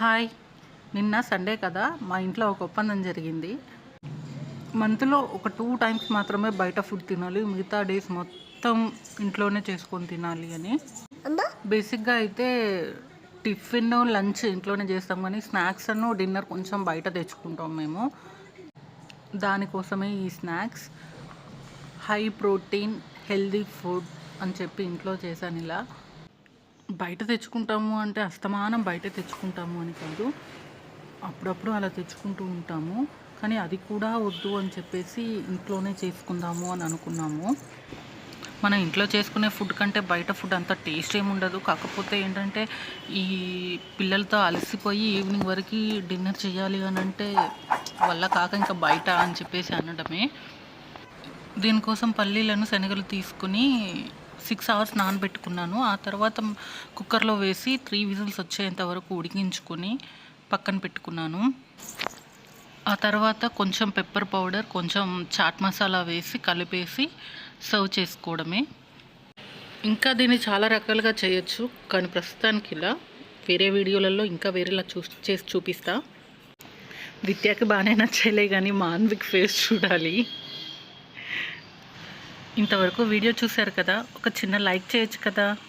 Hi! నిన్న Sunday కదా! మా ఇంట్లో ఒక ఒప్పందం జరిగింది. మంత్‌లో ఒక 2 టైమ్స్ మాత్రమే బయట ఫుడ్ తినాలి. మిగతా డేస్ మొత్తం ఇంట్లోనే చేసుకొని తినాలి అని. బేసిక్‌గా అయితే టిఫిన్, లంచ్ ఇంట్లోనే చేస్తాం కానీ స్నాక్స్ డిన్నర్ కొంచెం బయట తెచ్చుకుంటాం మేము. దానికోసమే ఈ snacks. High protein, healthy food అని చెప్పి ఇంట్లో చేశాను ఇలా. బయట తెచ్చుకుంటాము అంటే అస్తమానం బయట తెచ్చుకుంటాము అని కాదు. అప్పుడప్పుడు అలా తెచ్చుకుంటూ ఉంటాము. కానీ అది కూడా వద్దు అని చెప్పేసి ఇంట్లోనే చేసుకుందాము అని అనుకున్నాము. మనం ఇంట్లో చేసుకునే ఫుడ్ కంటే బయట ఫుడ్ అంత టేస్ట్ ఏముండదు. కాకపోతే ఏంటంటే ఈ పిల్లలతో అలసిపోయి ఈవినింగ్ వరకు డిన్నర్ చేయాలి అని అంటే వల్ల కాక ఇంకా బయట అని చెప్పేసి అనడమే. దీనికోసం పల్లీలను, శనగలు తీసుకుని 6 అవర్స్ నానబెట్టుకున్నాను. ఆ తర్వాత కుక్కర్లో వేసి 3 విజిల్స్ వచ్చేంత వరకు ఉడికించుకొని పక్కన పెట్టుకున్నాను. ఆ తర్వాత కొంచెం పెప్పర్ పౌడర్, కొంచెం చాట్ మసాలా వేసి కలిపేసి సర్వ్ చేసుకోవడమే. ఇంకా దీన్ని చాలా రకాలుగా చేయొచ్చు, కానీ ప్రస్తుతానికి ఇలా. వేరే వీడియోలలో ఇంకా వేరేలా చేసి చూపిస్తా. విద్యాకి బాగానే నచ్చేలే కానీ మాన్విక్ ఫేస్ చూడాలి. ఇంతవరకు వీడియో చూశారు కదా, ఒక చిన్న లైక్ చేయొచ్చు కదా.